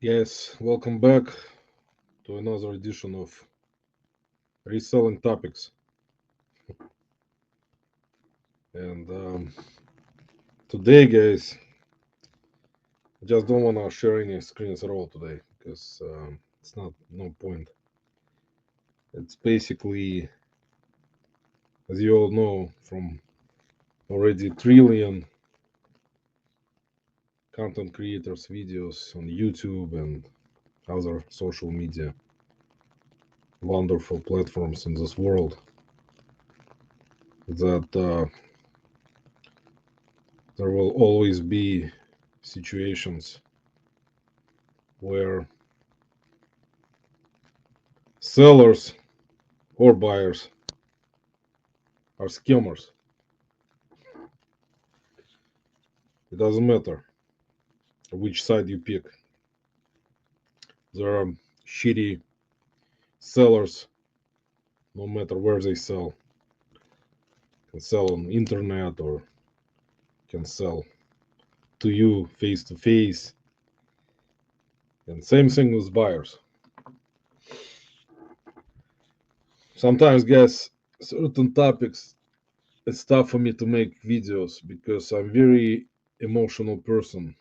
Yes, welcome back to another edition of Reselling Topics. And today, guys, I just don't want to share any screens at all today because it's not no point. It's basically, as you all know, from already trillion content creators' videos on YouTube and other social media wonderful platforms in this world that there will always be situations where sellers or buyers are scammers. It doesn't matter which side you pick. There are shitty sellers no matter where they sell. Can sell on internet or can sell to you face to face. And same thing with buyers. Sometimes, guys, certain topics it's tough for me to make videos because I'm very emotional person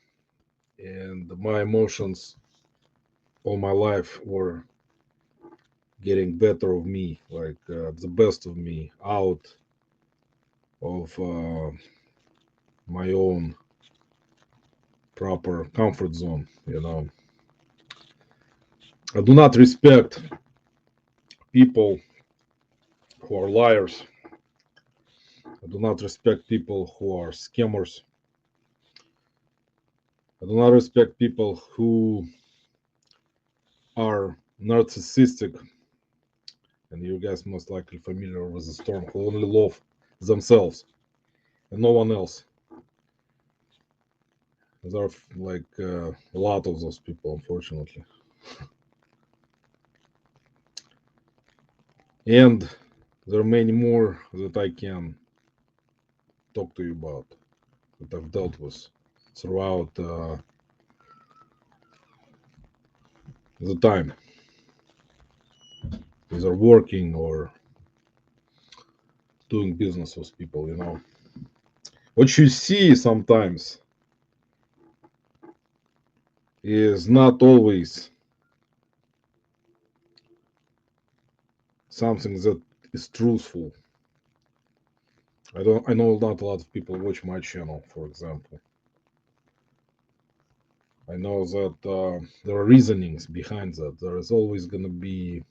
and my emotions all my life were getting better of me, like the best of me out of my own proper comfort zone. I do not respect people who are liars. I do not respect people who are scammers. I do not respect people who are narcissistic, and you guys most likely familiar with the term, who only love themselves and no one else. There are like a lot of those people, unfortunately, and there are many more that I can talk to you about that I've dealt with throughout the time, either working or doing business with people. What you see sometimes is not always something that is truthful. I know not a lot of people watch my channel, for example. I know that there are reasonings behind that. There is always going to be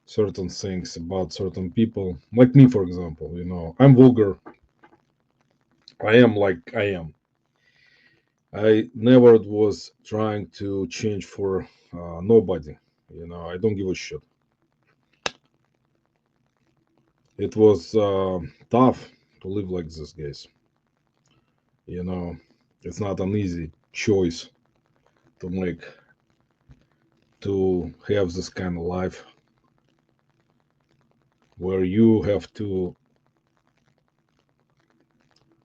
certain things about certain people, like me, for example. I'm vulgar. I am like I am. I never was trying to change for nobody. I don't give a shit. It was tough to live like this, guys. You know, it's not an easy choice to make to have this kind of life where you have to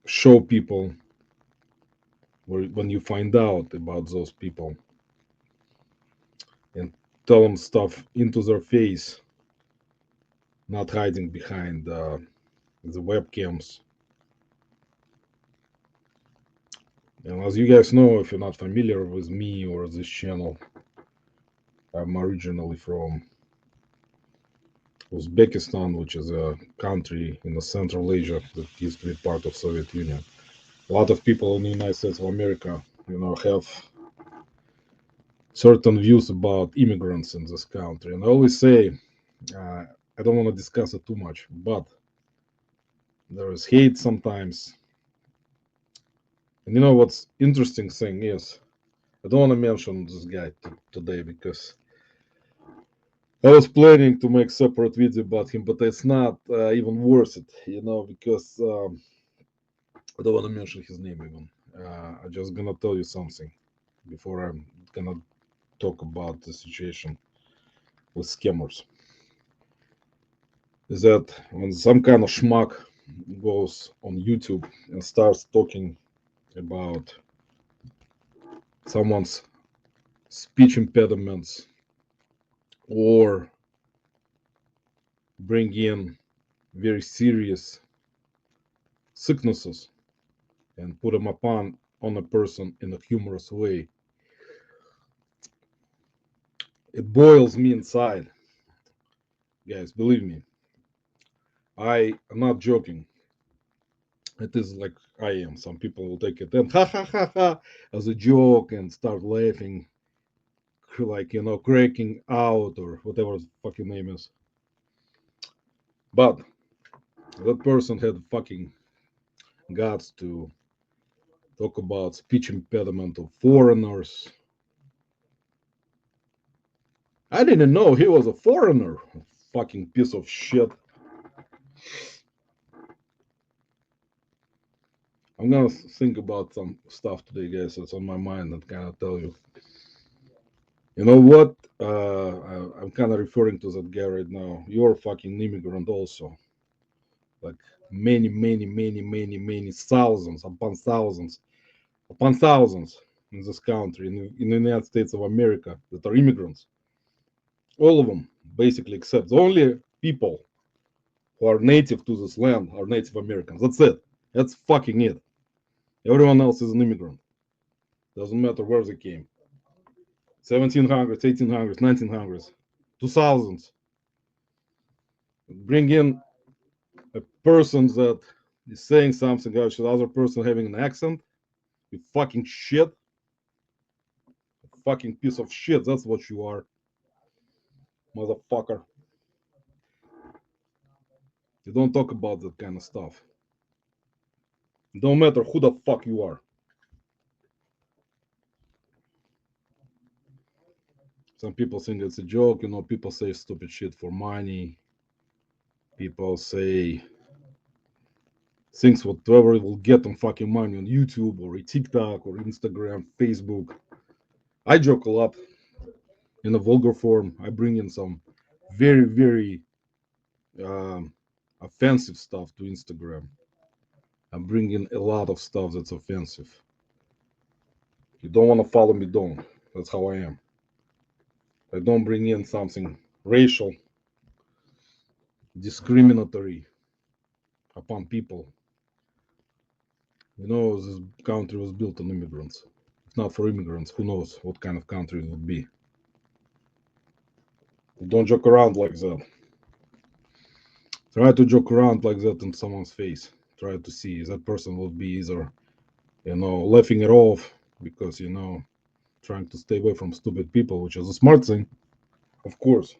show people when you find out about those people and tell them stuff into their face, not hiding behind the webcams. And as you guys know, if you're not familiar with me or this channel, I'm originally from Uzbekistan, which is a country in the Central Asia that used to be part of Soviet Union. A lot of people in the United States of America, have certain views about immigrants in this country. And I always say, uh, I don't want to discuss it too much, but there is hate sometimes. And what's interesting thing is, I don't want to mention this guy today because I was planning to make separate video about him, but it's not even worth it, because I don't want to mention his name even. I'm just gonna tell you something before I'm gonna talk about the situation with scammers. Is that when some kind of schmuck goes on YouTube and starts talking about someone's speech impediments, or bring in very serious sicknesses and put them upon on a person in a humorous way. It boils me inside, guys. Believe me, I am not joking. It is like I am. Some people will take it and ha ha ha ha as a joke and start laughing, like cracking out or whatever the fucking name is. But that person had fucking guts to talk about speech impediment of foreigners. I didn't know he was a foreigner. Fucking piece of shit. I'm gonna think about some stuff today, guys. That's on my mind and kind of tell you. You know what? I'm kind of referring to that guy right now. You're a fucking immigrant, also. Like many upon thousands in this country, in the United States of America, that are immigrants. All of them, basically, except the only people who are native to this land are Native Americans. That's it. That's fucking it. Everyone else is an immigrant. Doesn't matter where they came. 1700s, 1800s, 1900s, 2000s. Bring in a person that is saying something about the other person having an accent. You fucking shit. A fucking piece of shit. That's what you are, motherfucker. You don't talk about that kind of stuff. It don't matter who the fuck you are. Some people think it's a joke. People say stupid shit for money. People say things whatever will get them fucking money on YouTube or TikTok or Instagram, Facebook. I joke a lot in a vulgar form. I bring in some very um, offensive stuff to Instagram. I'm bringing a lot of stuff that's offensive. You don't want to follow me, don't. That's how I am. I don't bring in something racial, discriminatory upon people. This country was built on immigrants. If not for immigrants, who knows what kind of country it would be. Don't joke around like that. Try to joke around like that in someone's face. Try to see that person will be either, laughing it off because, trying to stay away from stupid people, which is a smart thing, of course.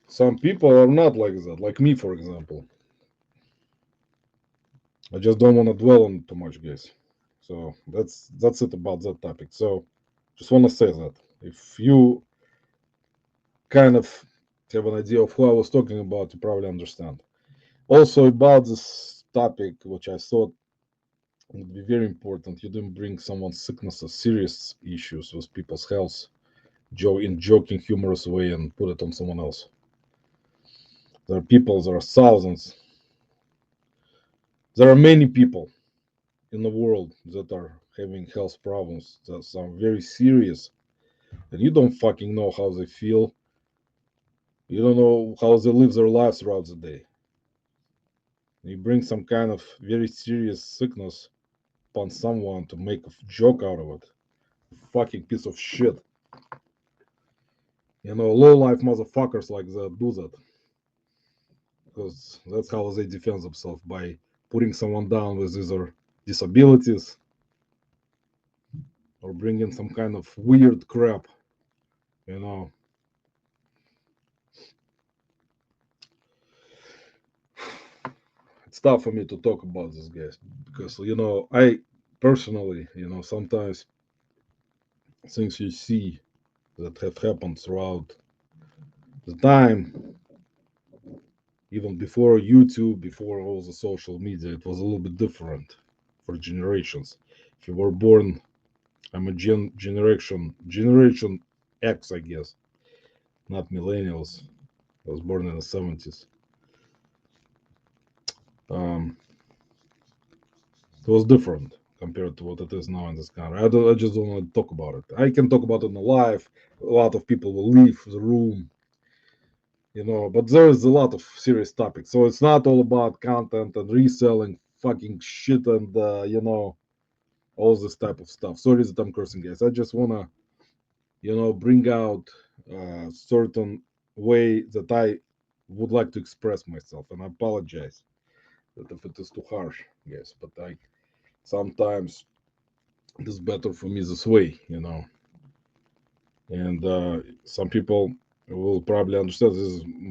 Some people are not like that, like me, for example. I just don't want to dwell on it too much, guys. So that's it about that topic. So just want to say that if you kind of have an idea of who I was talking about, you probably understand. Also about this topic, which I thought would be very important, you didn't bring someone's sicknesses, serious issues with people's health, in joking, humorous way, and put it on someone else. There are people, there are thousands, there are many people in the world that are having health problems that are very serious, and you don't fucking know how they feel. You don't know how they live their lives throughout the day. You bring some kind of very serious sickness upon someone to make a joke out of it. Fucking piece of shit. Low life motherfuckers like that do that because that's how they defend themselves, by putting someone down with either disabilities or bringing some kind of weird crap. You know, it's tough for me to talk about this, guys, because I personally, sometimes things you see that have happened throughout the time, even before YouTube, before all the social media, it was a little bit different for generations. If you were born, I'm a generation X, I guess, not millennials. I was born in the 70s. Um, it was different. compared to what it is now in this country. I just don't want to talk about it. I can talk about it in the live. A lot of people will leave the room, but there is a lot of serious topics. So it's not all about content and reselling fucking shit and all this type of stuff. Sorry that I'm cursing, guys. I just wanna bring out certain way that I would like to express myself, and I apologize that if it is too harsh, guys. But I sometimes it is better for me this way. And some people will probably understand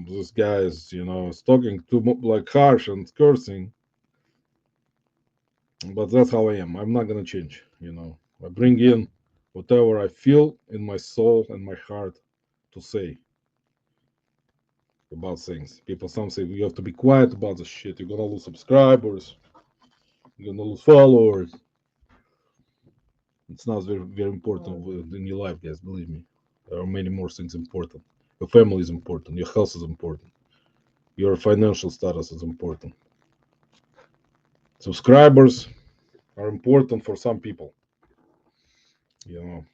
this guy is talking too like harsh and cursing, but that's how I am. I'm not gonna change. I bring in whatever I feel in my soul and my heart to say about things. Some say you have to be quiet about this shit. You're gonna lose subscribers. You're gonna lose followers. It's not very very important in your life, guys. Believe me, there are many more things important. Your family is important. Your health is important. Your financial status is important. Subscribers are important for some people. You know,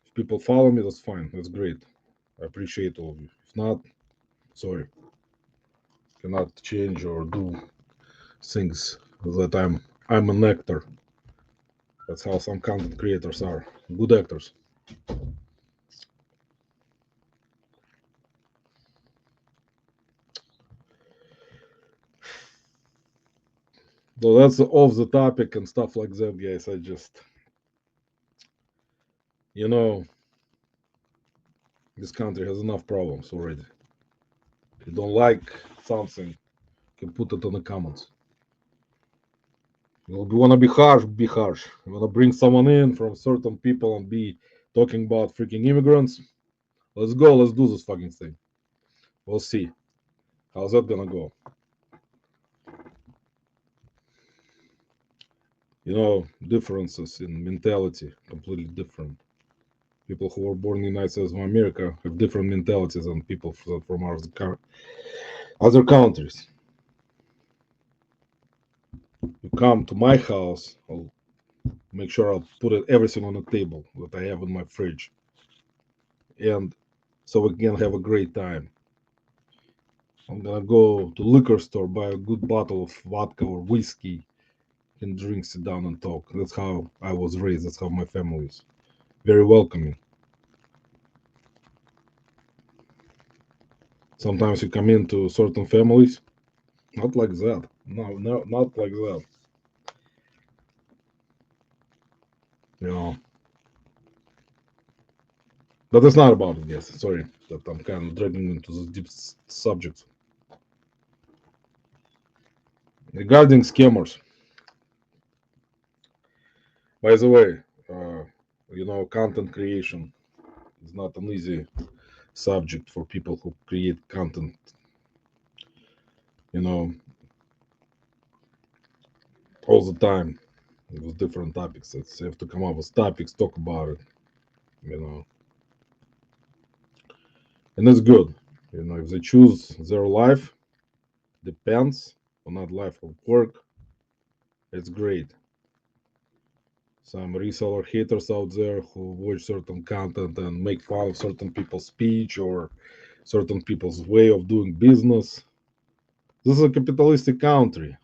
if people follow me, that's fine. That's great. I appreciate all of you. If not, sorry, cannot change or do things that I'm an actor. That's how some content creators are. Good actors. So that's off the topic and stuff like that, guys. I just, you know, this country has enough problems already. If you don't like something, you can put it in the comments. You want to be harsh, be harsh. You want to bring someone in from certain people and be talking about freaking immigrants. Let's go. Let's do this fucking thing. We'll see. How's that gonna go? Differences in mentality, completely different. People who were born in the United States of America have different mentalities than people from other countries. You come to my house, I'll make sure I'll put everything on the table that I have in my fridge, and so we can have a great time. I'm gonna go to liquor store, buy a good bottle of vodka or whiskey, and drink, sit down and talk. That's how I was raised. That's how my family is. Very welcoming. Sometimes you come into certain families, not like that. No, no, not like that. You know, but it's not about it. Yes, sorry that I'm kind of dragging into this deep subject regarding scammers. By the way, content creation is not an easy subject for people who create content. You know, all the time with different topics. It's you have to come up with topics, talk about it. You know, and it's good. If they choose their life depends on that life of work, it's great. Some reseller haters out there who watch certain content and make fun of certain people's speech or certain people's way of doing business. This is a capitalistic country.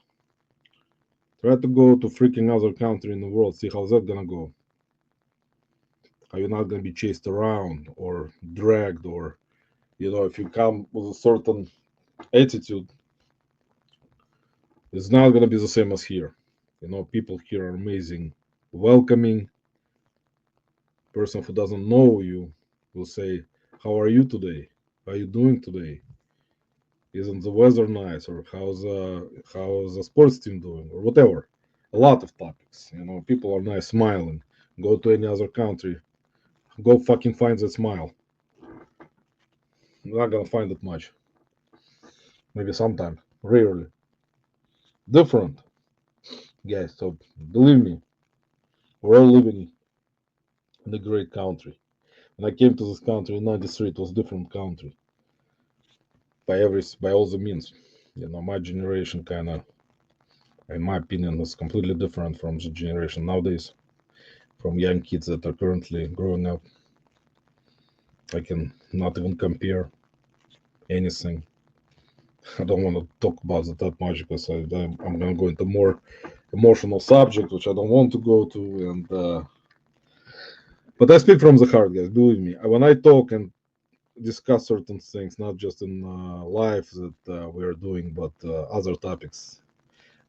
Try to go to freaking other country in the world, see how's that gonna go. How you're not gonna be chased around or dragged, or if you come with a certain attitude, it's not gonna be the same as here. People here are amazing, welcoming. Person who doesn't know you will say, "How are you today? How are you doing today? Isn't the weather nice? Or how's the sports team doing? Or whatever." A lot of topics. People are nice, smiling. Go to any other country, go fucking find that smile. You're not gonna find it much. Maybe sometime, rarely. Different, guys. So believe me, we're all living in a great country. When I came to this country in '93, it was a different country by all the means. My generation kind of in my opinion, is completely different from the generation nowadays, from young kids that are currently growing up. I can not even compare anything. I don't want to talk about it that much because I'm going to go into more emotional subject, which I don't want to go to. And but I speak from the heart, guys. Believe me. When I talk and discuss certain things, not just in life that we are doing, but other topics,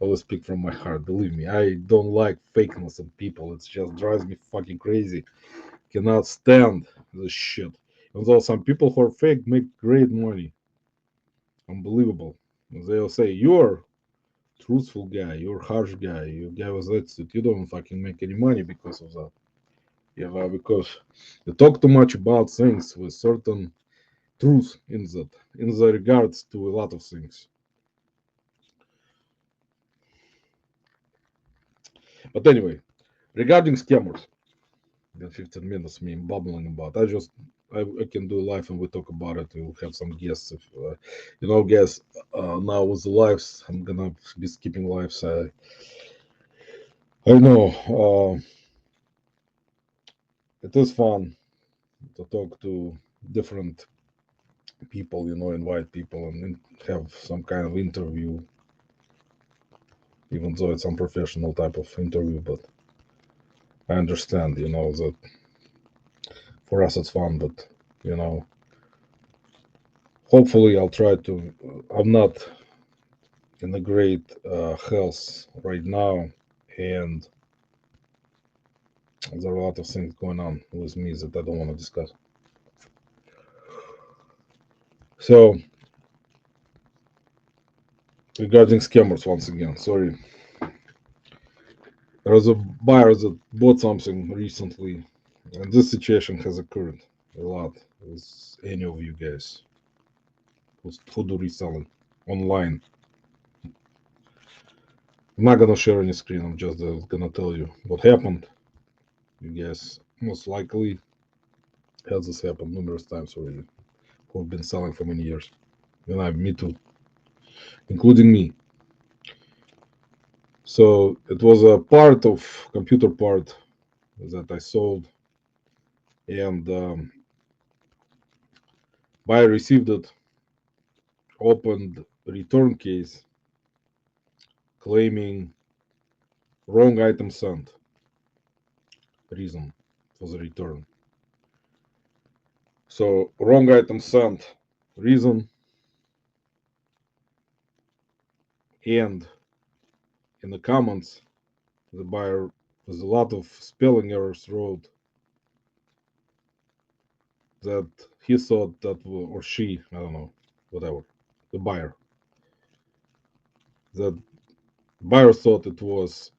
I will speak from my heart. Believe me. I don't like fakeness in people. It just drives me fucking crazy. Cannot stand this shit. Although some people who are fake make great money. Unbelievable. They'll say, you're truthful guy, you're harsh guy, you guy with attitude, you don't fucking make any money because of that. You know, because you talk too much about things with certain truth in the regards to a lot of things. But anyway, regarding scammers, the 15 minutes me bubbling about. I can do live and we talk about it. We'll have some guests. If guys, now with the lives, I'm gonna be skipping lives. I know it is fun to talk to different people, invite people and have some kind of interview, even though it's unprofessional type of interview. But I understand, that for us it's fun, but you know, hopefully I'll try to. I'm not in a great health right now, and there are a lot of things going on with me that I don't want to discuss. So regarding scammers, once again, sorry, there was a buyer that bought something recently, and this situation has occurred a lot with any of you guys who do reselling online. I'm not gonna share any screen. I'm just gonna tell you what happened. You guys most likely had this happen numerous times already. Who've been selling for many years, and me too, including me. So it was a part of computer part that I sold, and buyer received it, opened return case, claiming wrong item sent. Reason for the return. So wrong item sent. Reason, and in the comments, the buyer with a lot of spelling errors wrote that he thought that or she, I don't know, whatever, the that buyer thought it was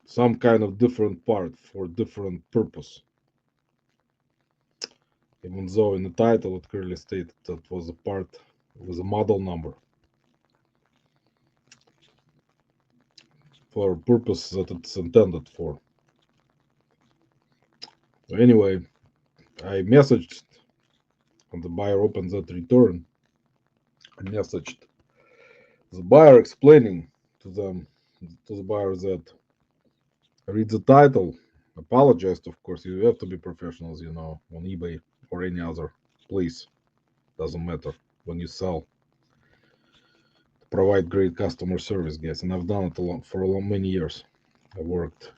some kind of different part for different purpose, even though in the title it clearly stated that was a part with a model number for a purpose that it's intended for. Anyway, I messaged when the buyer opened that return. I messaged the buyer explaining to them, to the buyer, that read the title, apologized. Of course, you have to be professionals, on eBay or any other place. Doesn't matter when you sell. Provide great customer service, guys, and I've done it many years. I worked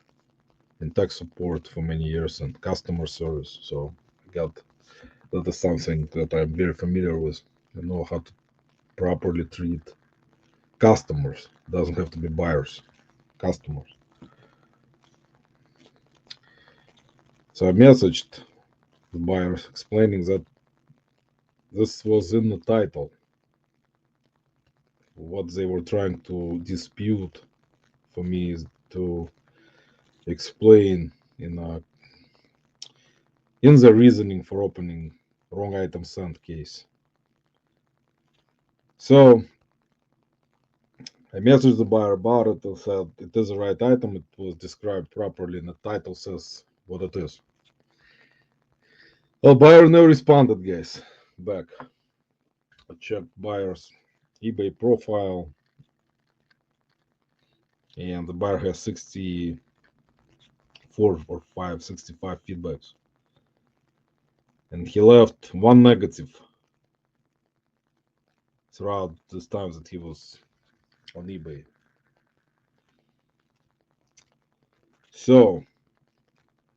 in tech support for many years and customer service, so I got that is something that I'm very familiar with. I know how to properly treat customers. Doesn't have to be buyers, customers. So I messaged the buyers explaining that this was in the title. What they were trying to dispute for me is to explain in the reasoning for opening wrong item sent case. So I messaged the buyer about it and said it is the right item. It was described properly, and the title says what it is. Well, buyer never responded, guys. Back. I checked buyer's eBay profile. and the buyer has 64 or 65 feedbacks, and he left one negative throughout this time that he was on eBay. So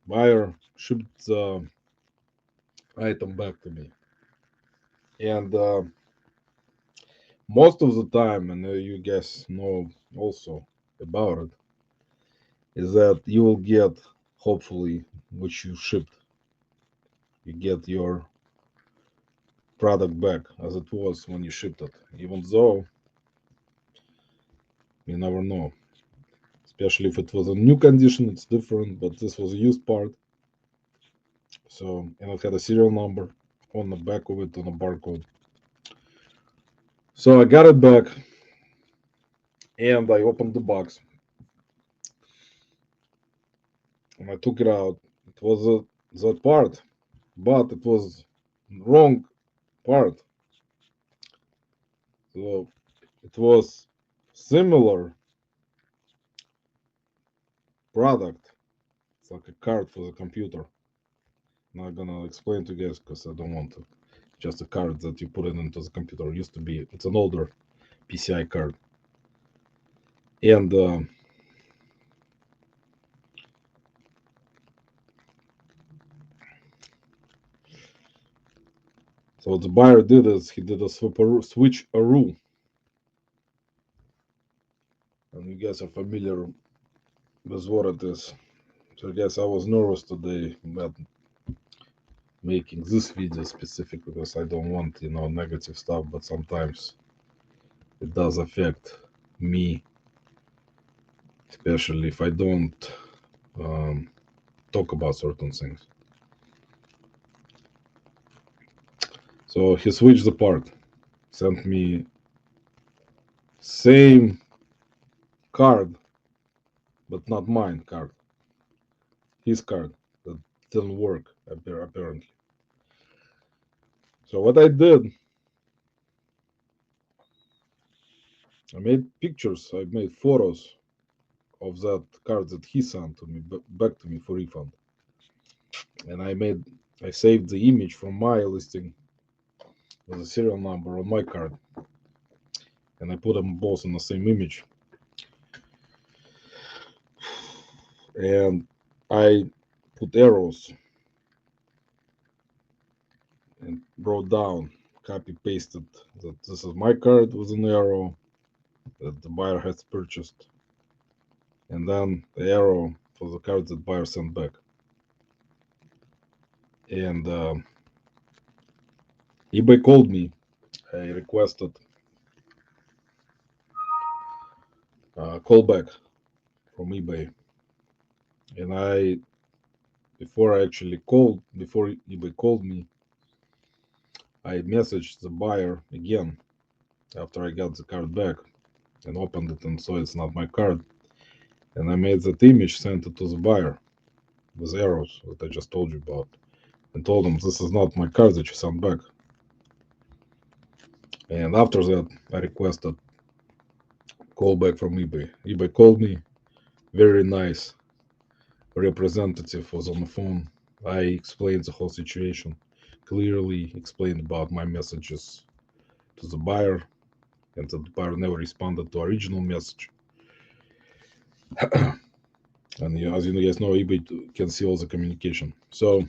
buyer shipped the item back to me, and most of the time, and you guys know also about it, is that you will get, hopefully, what you shipped. You get your product back as it was when you shipped it, even though you never know. Especially if it was a new condition, it's different, but this was a used part. So, and it had a serial number on the back of it on a barcode. So I got it back and I opened the box and I took it out. It was that part, but it was wrong part. So it was similar product. It's like a card for the computer. Not gonna explain to you guys because I don't want to. Just a card that you put it into the computer. It used to be. It's an older PCI card, and so what the buyer did is he did a switch a rule, and you guys are familiar with what it is. So I guess I was nervous today about making this video specifically because I don't want negative stuff, but sometimes it does affect me, especially if I don't um, talk about certain things. So he switched the part, sent me same card, but not mine card, his card that didn't work apparently. So what I did, I made pictures, I made photos of that card that he sent to me back to me for refund, and I saved the image from my listing with a serial number on my card, and I put them both in the same image, and I put arrows and wrote down, copy pasted that this is my card with an arrow that the buyer has purchased, and then the arrow for the card that buyer sent back. And eBay called me. I requested a callback from eBay, and before eBay called me, I messaged the buyer again after I got the card back and opened it and saw it's not my card. And I made that image, sent it to the buyer with arrows that I just told you about, and told him this is not my card that you sent back. And after that, I requested callback from eBay. eBay called me, very nice representative was on the phone. I explained the whole situation, clearly explained about my messages to the buyer, and the buyer never responded to original message. And as you guys know, eBay can see all the communication. So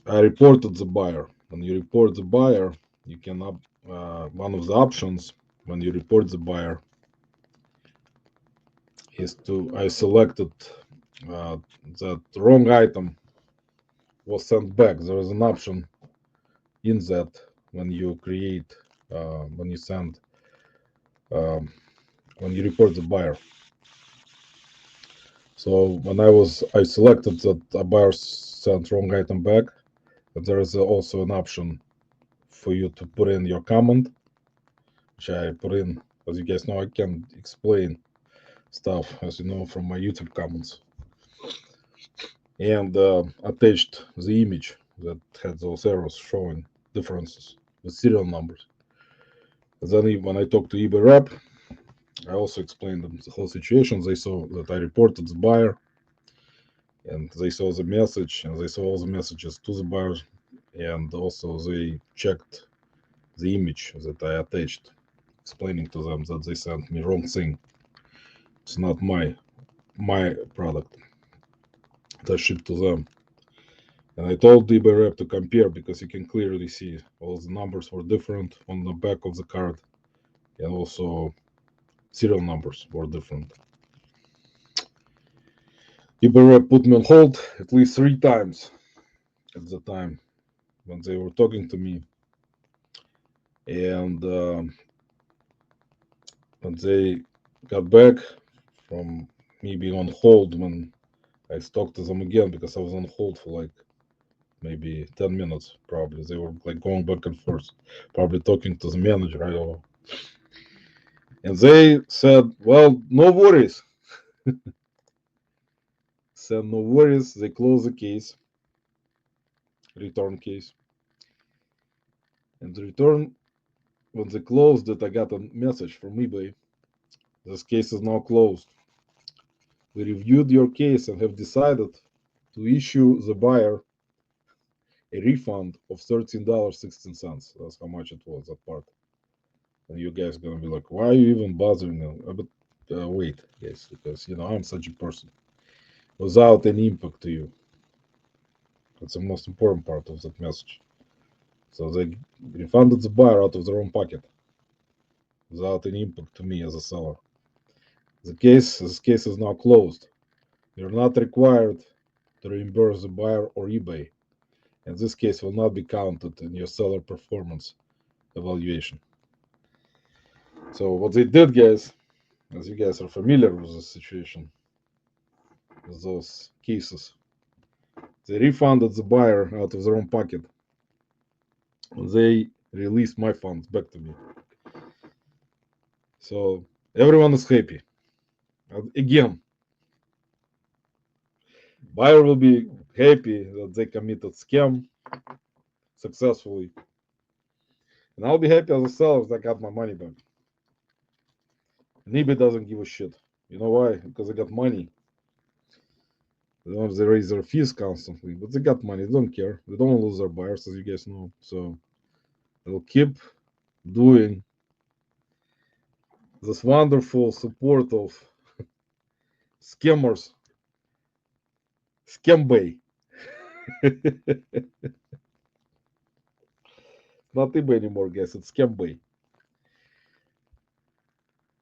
I reported the buyer. When you report the buyer, you can one of the options when you report the buyer is to I selected that the wrong item was sent back. There is an option in that when you create when you send um, when you report the buyer. So when I selected that a buyer sent wrong item back, but there is also an option for you to put in your comment, which I put in. As you guys know, I can explain stuff, as you know, from my YouTube comments, and attached the image that had those arrows showing differences with serial numbers. Then when I talked to eBay rep, I also explained them the whole situation. They saw that I reported the buyer, and they saw the message, and they saw all the messages to the buyer, and also they checked the image that I attached, explaining to them that they sent me wrong thing. It's not my product that shipped to them. And I told the eBay rep to compare because you can clearly see all the numbers were different on the back of the card, and also serial numbers were different. eBay rep put me on hold at least 3 times at the time when they were talking to me, and when they got back from me being on hold, when I talked to them again because I was on hold for like maybe 10 minutes, probably. They were like going back and forth, probably talking to the manager. I don't know. And they said, well, no worries. Said, no worries. They closed the case, return case. And the return, when they closed it, I got a message from eBay. This case is now closed. We reviewed your case and have decided to issue the buyer a refund of $13.16. That's how much it was, that part. And you guys gonna be like, why are you even bothering them? But wait, guys, because I'm such a person without any impact to you. That's the most important part of that message. So they refunded the buyer out of their own pocket without any impact to me as a seller. This case is now closed. You're not required to reimburse the buyer or eBay, and this case will not be counted in your seller performance evaluation. So what they did, guys, as you guys are familiar with this situation, with those cases, they refunded the buyer out of their own pocket. They released my funds back to me. So everyone is happy. Again, buyer will be happy that they committed scam successfully, and I'll be happy as a seller that I got my money back. And eBay doesn't give a shit. You know why? Because they got money. They raise their fees constantly, but they got money. They don't care. They don't want to lose their buyers, as you guys know. So they'll keep doing this wonderful support of scammers, Scambay. Not eBay anymore, guys. It's Scambay.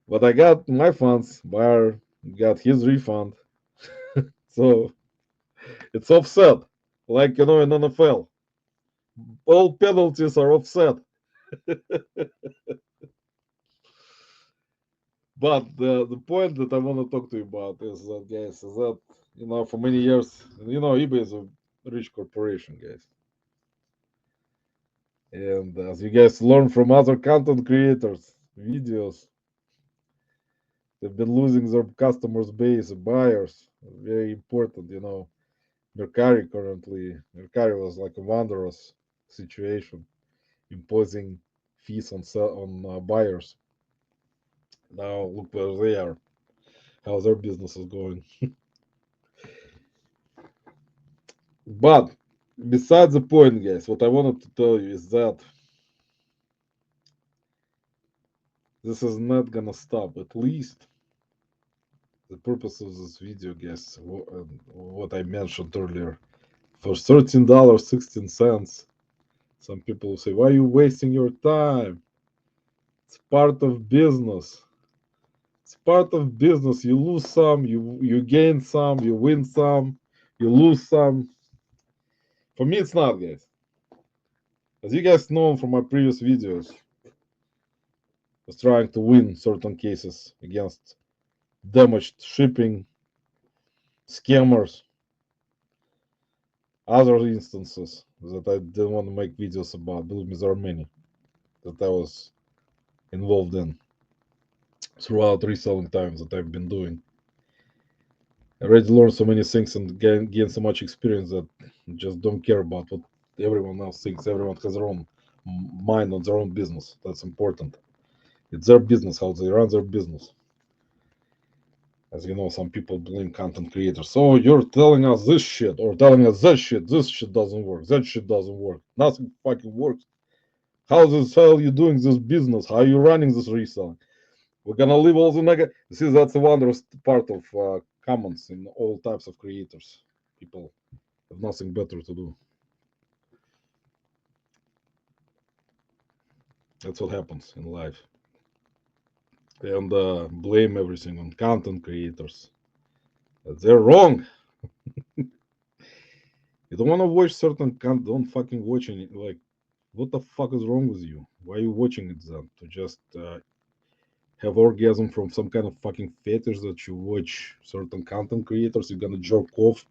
But I got my funds. Buyer got his refund. So it's offset. Like, in NFL. All penalties are offset. But the point that I want to talk to you about is that, guys, is that, for many years, eBay is a rich corporation, guys. And as you guys learn from other content creators, videos, they've been losing their customers base, buyers. Very important, Mercari was like a wondrous situation, imposing fees on buyers. Now look where they are, how their business is going. But besides the point, guys, what I wanted to tell you is that this is not gonna stop. At least the purpose of this video, guys, what I mentioned earlier, for $13.16. Some people say, why are you wasting your time? It's part of business. It's part of business. You lose some, you gain some, you win some, you lose some. For me, it's not, guys. As you guys know from my previous videos, I was trying to win certain cases against damaged shipping, scammers, other instances that I didn't want to make videos about. Believe me, there are many that I was involved in throughout reselling times that I've been doing. I already learned so many things and gain so much experience that I just don't care about what everyone else thinks. Everyone has their own mind on their own business. That's important. It's their business, how they run their business. As you know, some people blame content creators. So you're telling us this shit or telling us that shit. This shit doesn't work. That shit doesn't work. Nothing fucking works. How the hell you doing this business? How you running this reselling? We're gonna leave all the negative. See, that's the wondrous part of comments in all types of creators. People have nothing better to do. That's what happens in life. And blame everything on content creators. They're wrong. You don't want to watch certain content. Don't fucking watch any. Like, what the fuck is wrong with you? Why are you watching it then? To just have orgasm from some kind of fucking fetish that you watch certain content creators? You're gonna jerk off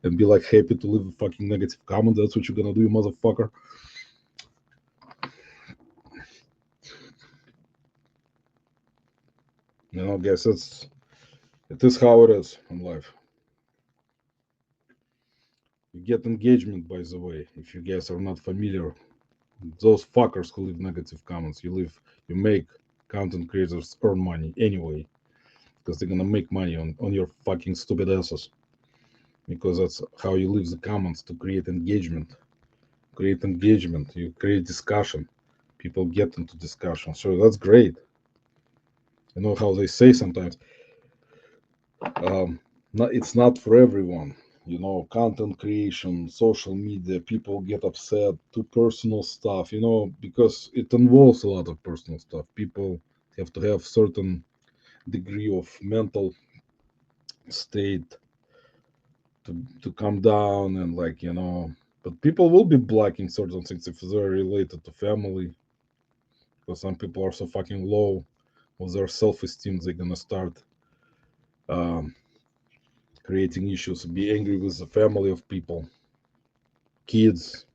and be like happy to leave a fucking negative comment. That's what you're gonna do, you motherfucker. You know, guys, it is how it is in life. You get engagement, by the way, if you guys are not familiar. Those fuckers who leave negative comments, you make content creators earn money anyway, because they're gonna make money on your fucking stupid asses. Because that's how you leave the comments to create engagement. Create engagement. You create discussion. People get into discussion. So that's great. You know how they say sometimes, it's not for everyone. You know, content creation, social media, people get upset to personal stuff, because it involves a lot of personal stuff. People have to have certain degree of mental state to come down and but people will be blocking certain things if they're related to family, because some people are so fucking low with their self-esteem they're gonna start um, creating issues, be angry with the family of people, kids.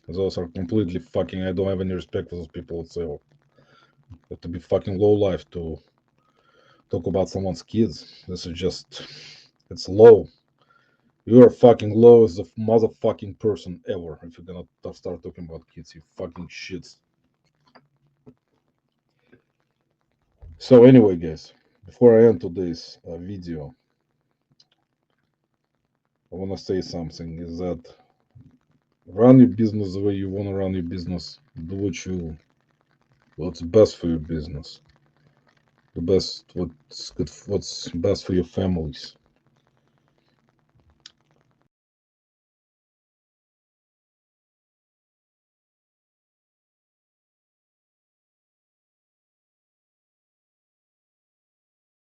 Those are completely fucking. I don't have any respect for those people itself. You have to be fucking low life to talk about someone's kids. This is just, it's low. You are fucking low as a motherfucking person ever if you're gonna start talking about kids. You fucking shits. So anyway, guys, before I end today's video, I wanna say something. Is that run your business the way you wanna run your business. Do what's best for your business. The best, what's good, what's best for your families.